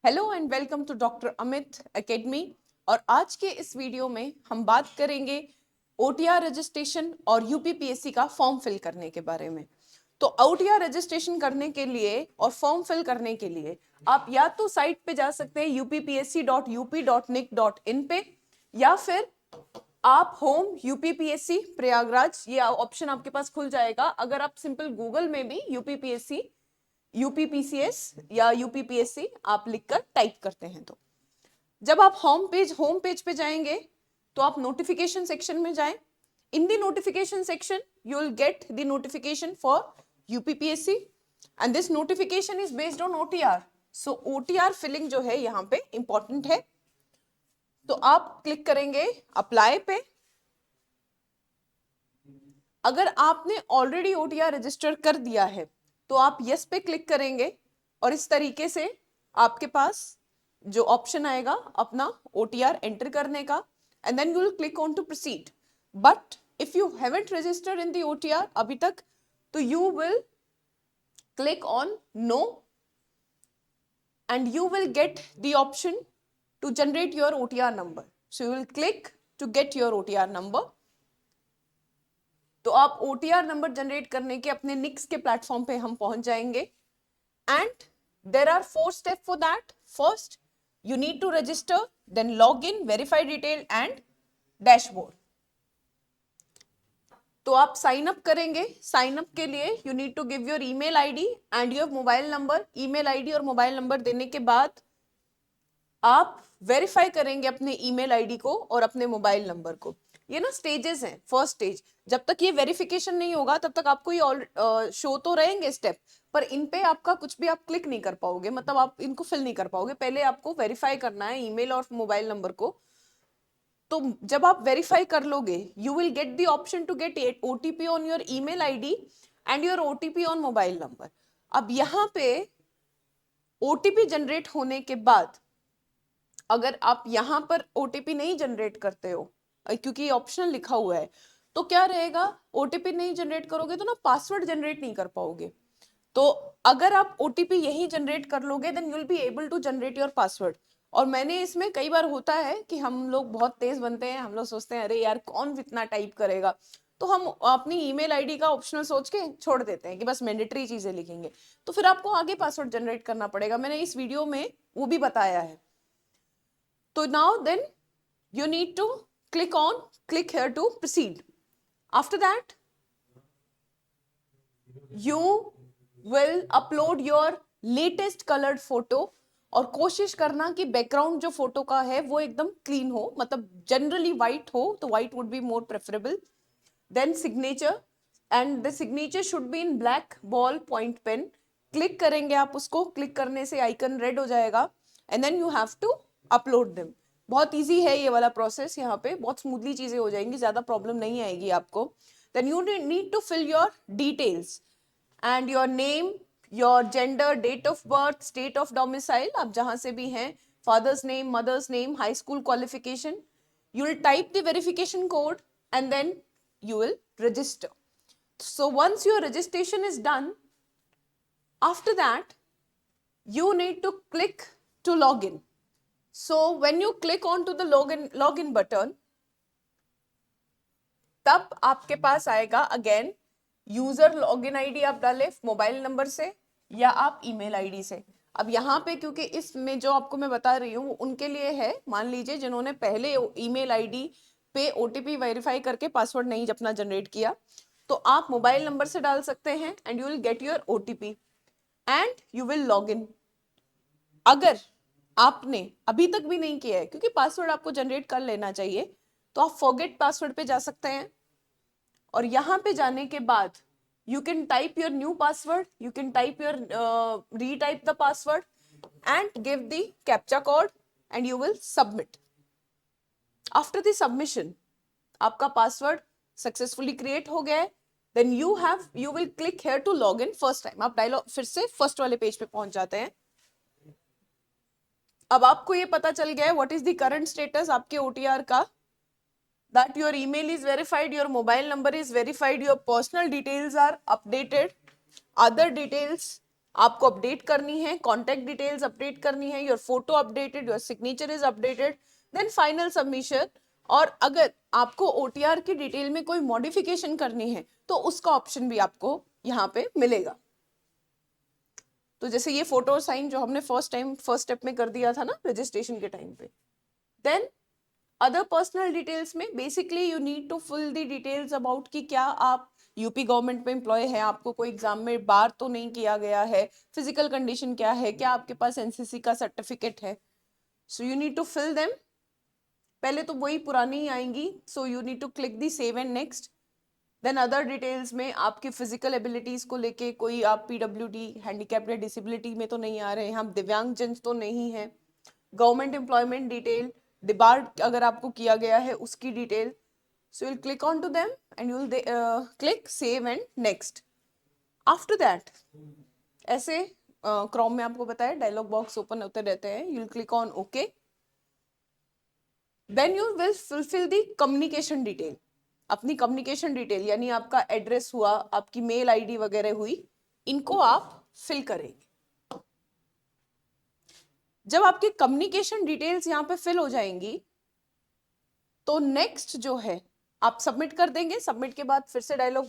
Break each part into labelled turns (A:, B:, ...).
A: Hello and welcome to doctor Amit academy. और आज के इस वीडियो में हम बात करेंगे ओटीआर रजिस्ट्रेशन और यूपीपीएससी का फॉर्म फिल करने के बारे में। तो ओटीआर रजिस्ट्रेशन करने के लिए और फॉर्म फिल करने के लिए आप या तो साइट पे जा सकते हैं uppsc.up.nic.in पे, या फिर आप होम यूपीपीएससी प्रयागराज, ये ऑप्शन आपके पास खुल जाएगा। अगर आप सिंपल गूगल में भी यूपीपीएससी यूपीपीसीएस या यूपीपीएससी आप लिखकर टाइप करते हैं, तो जब आप होम पेज पे जाएंगे तो आप नोटिफिकेशन सेक्शन में जाएं। In the notification section you will get the notification for UPPSC and this notification is based on OTR. So OTR filling जो है यहाँ पे इंपॉर्टेंट है। तो आप क्लिक करेंगे अप्लाई पे। अगर आपने ऑलरेडी ओटीआर रजिस्टर कर दिया है तो आप यस पे क्लिक करेंगे और इस तरीके से आपके पास जो ऑप्शन आएगा अपना ओटीआर एंटर करने का, and then you will click on to proceed. But if you haven't registered in the OTR अभी तक, तो you will click on no and you will get the option to generate your OTR number. So you will click to get your OTR number. तो आप OTR number generate करने के अपने निक्स के platform पे हम पहुंच जाएंगे। And there are 4 step for that. First, you need to register, then log in, verify detail and dashboard. तो आप साइन अप करेंगे। साइन अप के लिए you need to give your email ID and your mobile number. Email ID और mobile number देने के बाद आप वेरीफाई करेंगे अपने ईमेल आईडी को और अपने मोबाइल नंबर को। ये ना स्टेजेस हैं। फर्स्ट स्टेज, जब तक ये वेरिफिकेशन नहीं होगा तब तक आपको ये शो तो रहेंगे स्टेप, पर इन पे आपका कुछ भी आप क्लिक नहीं कर पाओगे, मतलब आप इनको फिल नहीं कर पाओगे। पहले आपको वेरीफाई करना है ईमेल और मोबाइल नंबर को। तो जब आप वेरीफाई कर लोगे, you will get the option to get OTP on your email ID and your OTP on mobile number. अब यहाँ पे ओटीपी जनरेट होने के बाद अगर आप यहाँ पर ओटीपी नहीं जनरेट करते हो, क्योंकि ये ऑप्शनल लिखा हुआ है, तो क्या रहेगा, ओटीपी नहीं जनरेट करोगे तो ना पासवर्ड जनरेट नहीं कर पाओगे। तो अगर आप ओटीपी यही जनरेट कर लोगे then you will be able to generate your password. और मैंने इसमें कई बार होता है कि हम लोग बहुत तेज बनते हैं, हम लोग सोचते हैं अरे यार कौन इतना टाइप करेगा, तो हम अपनी ईमेल आईडी का ऑप्शनल सोच के छोड़ देते हैं कि बस मैंडेटरी चीजें लिखेंगे। तो फिर आपको आगे पासवर्ड जनरेट करना पड़ेगा। मैंने इस वीडियो में वो भी बताया है। तो now then you need to click here to proceed. After that, you will upload your latest colored photo और कोशिश करना कि बैकग्राउंड जो फोटो का है वो एकदम क्लीन हो, मतलब जनरली व्हाइट हो तो white would be more preferable. Then signature, and the signature should be in black ball point pen. Click करेंगे आप उसको, क्लिक करने से आइकन रेड हो जाएगा and then you have to upload them. बहुत इजी है ये वाला प्रोसेस, यहाँ पे बहुत स्मूथली चीजें हो जाएंगी, ज्यादा प्रॉब्लम नहीं आएगी आपको। Then you need to fill your details and your name, your gender, date of birth, state of domicile, आप जहां से भी हैं, father's name, mother's name, high school qualification. You will type the verification code and then you will register. So once your registration is done, after that you need to click to login. So when you click on to the login button, तब आपके पास आएगा again user login ID आप डाले mobile number से या आप email ID से। अब यहाँ पे क्योंकि इसमें जो आपको मैं बता रही हूँ उनके लिए है, मान लीजिए जिन्होंने पहले ईमेल आईडी पे ओटीपी वेरीफाई करके पासवर्ड नहीं अपना जनरेट किया, तो आप मोबाइल नंबर से डाल सकते हैं and you will get your OTP and you will log in. अगर आपने अभी तक भी नहीं किया है, क्योंकि पासवर्ड आपको जनरेट कर लेना चाहिए, तो आप फॉरगेट पासवर्ड पे जा सकते हैं और यहाँ पे जाने के बाद you can type your new password, you can type your retype the password and give the captcha code and you will submit. After the submission, आपका पासवर्ड सक्सेसफुली क्रिएट हो गया है। then you will click here to log in first time। आप dialogue फिर से first वाले page पे पहुंच जाते हैं। अब आपको ये पता चल गया है what is the current status आपके ओटीआर का, that your email is verified, your mobile number is verified, your personal details are updated, other details आपको अपडेट करनी है, कॉन्टेक्ट डिटेल्स अपडेट करनी है, your photo updated, your signature is updated, then final submission. और अगर आपको OTR की detail में कोई मॉडिफिकेशन करनी है तो उसका ऑप्शन भी आपको यहाँ पे मिलेगा। तो जैसे ये फोटो साइन जो हमने फर्स्ट स्टेप में कर दिया था ना रजिस्ट्रेशन के टाइम पे, देन अदर पर्सनल डिटेल्स में basically you need to fill the details about कि क्या आप यूपी गवर्नमेंट में एम्प्लॉय है, आपको कोई एग्जाम में बार तो नहीं किया गया है, फिजिकल कंडीशन क्या है, क्या आपके पास एनसीसी का सर्टिफिकेट है, so you need to fill them. पहले तो वही पुरानी ही आएंगी, so you need to click the save and next. Then other details में आपकी फिजिकल एबिलिटीज को लेके कोई आप पीडब्ल्यूडी, हैंडीकैप या डिसेबिलिटी में तो नहीं आ रहे हैं, हम दिव्यांग जन तो नहीं है, गवर्नमेंट एम्प्लॉयमेंट डिटेल, डिबार्ड अगर आपको किया गया है उसकी detail. So you'll click on to them and you'll click save and next. After that ऐसे क्रोम में आपको बताया डायलॉग बॉक्स ओपन होते रहते हैं, you'll click on OK. Then you will fulfill the communication detail. अपनी कम्युनिकेशन डिटेल यानी आपका एड्रेस हुआ, आपकी मेल आईडी वगैरह हुई, इनको आप फिल करेंगे। जब आपकी कम्युनिकेशन डिटेल्स यहाँ पे फिल हो जाएंगी तो नेक्स्ट जो है आप सबमिट कर देंगे। सबमिट के बाद फिर से डायलॉग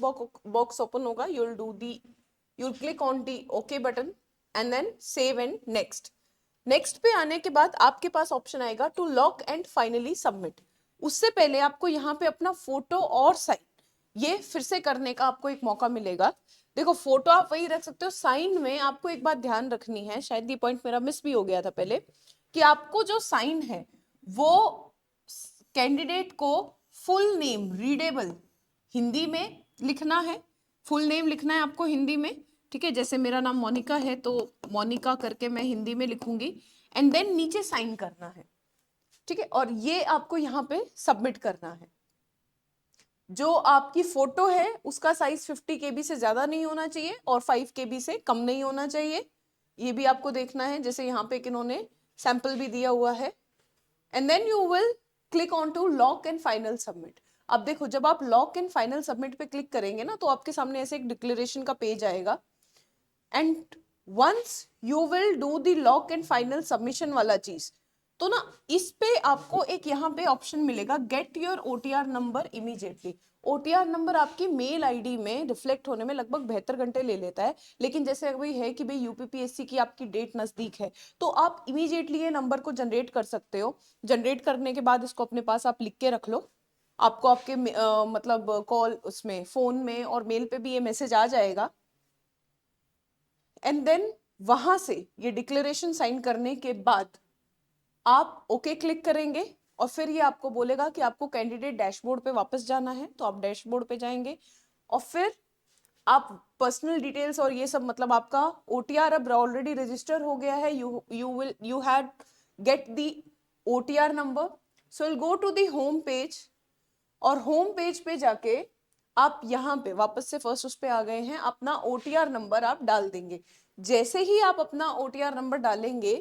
A: बॉक्स ओपन होगा, you'll click on the OK button and then save and next. Next पे आने के बाद आपके पास ऑप्शन आएगा to lock and finally submit. उससे पहले आपको यहाँ पे अपना फोटो और साइन ये फिर से करने का आपको एक मौका मिलेगा। देखो फोटो आप वही रख सकते हो, साइन में आपको एक बात ध्यान रखनी है, शायद ये पॉइंट मेरा मिस भी हो गया था पहले, कि आपको जो साइन है वो कैंडिडेट को फुल नेम रीडेबल हिंदी में लिखना है, फुल नेम लिखना है आपको हिंदी में, ठीक है। जैसे मेरा नाम मोनिका है तो मोनिका करके मैं हिंदी में लिखूंगी एंड देन नीचे साइन करना है, ठीक है। और ये आपको यहाँ पे सबमिट करना है। जो आपकी फोटो है उसका साइज 50 KB से ज्यादा नहीं होना चाहिए और 5 KB से कम नहीं होना चाहिए, ये भी आपको देखना है, जैसे यहाँ पे इन्होंने सैंपल भी दिया हुआ है। And then you will click on to lock and final submit. अब देखो जब आप लॉक एंड फाइनल सबमिट पे क्लिक करेंगे ना तो आपके सामने ऐसे एक डिक्लेरेशन का पेज आएगा and once you will do the lock and final submission वाला चीज, तो ना इस पे आपको एक यहाँ पे ऑप्शन मिलेगा get your OTR number immediately. OTR number आपकी मेल आईडी में रिफ्लेक्ट होने में लगभग 72 घंटे ले लेता है, लेकिन जैसे अभी है कि भाई यूपीपीएससी की आपकी डेट नजदीक है तो आप इमीडिएटली ये नंबर को जनरेट कर सकते हो। जनरेट करने के बाद इसको अपने पास आप लिख के रख लो, आपको आपके मतलब कॉल उसमें फोन में और मेल पे भी ये मैसेज आ जाएगा। एंड देन वहां से ये डिक्लेरेशन साइन करने के बाद आप ओके क्लिक करेंगे और फिर ये आपको बोलेगा कि आपको कैंडिडेट डैशबोर्ड पे वापस जाना है, तो आप डैशबोर्ड पे जाएंगे और फिर आप पर्सनल डिटेल्स और ये सब मतलब आपका ओटीआर अब ऑलरेडी रजिस्टर हो गया है, you had get the OTR number, so will go to the home page और होम पेज पे जाके आप यहाँ पे वापस से फर्स्ट उस पे आ गए हैं, अपना ओटीआर नंबर आप डाल देंगे। जैसे ही आप अपना ओटीआर नंबर डालेंगे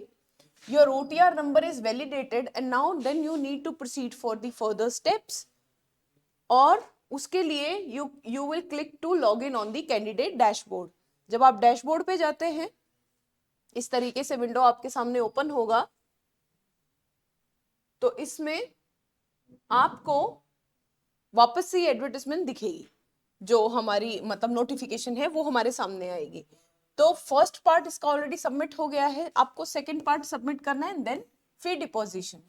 A: your OTR number is validated and now then you need to proceed for the further steps और उसके लिए you will click to log in on the candidate dashboard। जब आप डैशबोर्ड पे जाते हैं इस तरीके से विंडो आपके सामने ओपन होगा, तो इसमें आपको वापस से ये एडवर्टाइजमेंट दिखेगी, जो हमारी मतलब नोटिफिकेशन है वो हमारे सामने आएगी। तो फर्स्ट पार्ट इसका ऑलरेडी सबमिट हो गया है, आपको सेकंड पार्ट सबमिट करना है, then fee deposition.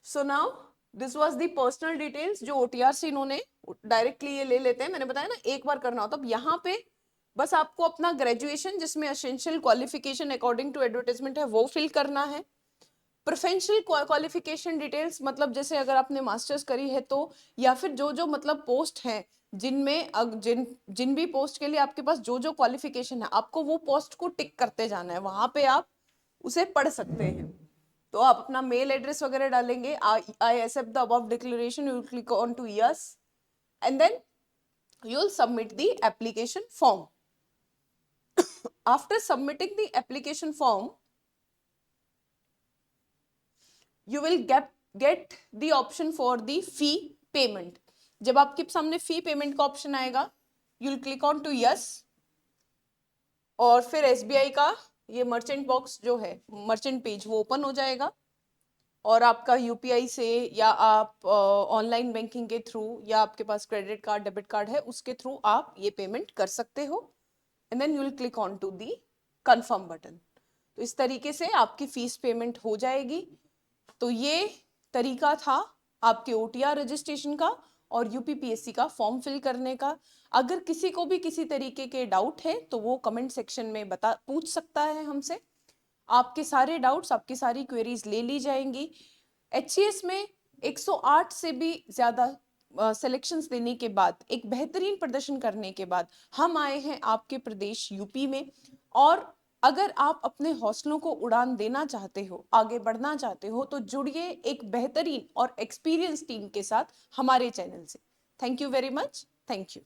A: So now this was the personal details जो ओटीआर से इन्होंने डायरेक्टली ये ले लेते हैं, मैंने बताया ना एक बार करना होता। अब यहाँ पे बस आपको अपना ग्रेजुएशन जिसमें essential qualification according to advertisement है वो फिल करना है। प्रोफेशनल क्वालिफिकेशन डिटेल्स मतलब जैसे अगर आपने मास्टर्स करी है तो, या फिर जो जो मतलब पोस्ट हैं जिनमें जिन भी पोस्ट के लिए आपके पास जो जो क्वालिफिकेशन है आपको वो पोस्ट को टिक करते जाना है, वहां पे आप उसे पढ़ सकते हैं। तो आप अपना मेल एड्रेस वगैरह डालेंगे, I accept the above declaration, you will click on to yes and then you will submit the application form. After submitting the application form you will get the option for the fee payment। जब आपके सामने fee payment का option आएगा you'll click on to yes, और फिर SBI का ये merchant box जो है, मर्चेंट पेज, वो ओपन हो जाएगा और आपका यूपीआई से या आप ऑनलाइन बैंकिंग के थ्रू या आपके पास क्रेडिट कार्ड डेबिट कार्ड है उसके थ्रू आप ये पेमेंट कर सकते हो, and then you will click on to the confirm button. तो इस तरीके से आपकी फीस पेमेंट हो जाएगी। तो ये तरीका था आपके ओटीआर रजिस्ट्रेशन का और यूपीपीएससी का फॉर्म फिल करने का। अगर किसी को भी किसी तरीके के डाउट है तो वो कमेंट सेक्शन में पूछ सकता है हमसे। आपके सारे डाउट्स, आपकी सारी क्वेरीज ले ली जाएंगी। एचसीएस में 108 से भी ज्यादा सिलेक्शंस देने के बाद, एक बेहतरीन प्रदर्शन करने के बाद हम आए हैं आपके प्रदेश यूपी में। और अगर आप अपने हौसलों को उड़ान देना चाहते हो, आगे बढ़ना चाहते हो, तो जुड़िए एक बेहतरीन और एक्सपीरियंस टीम के साथ हमारे चैनल से। Thank you very much. Thank you.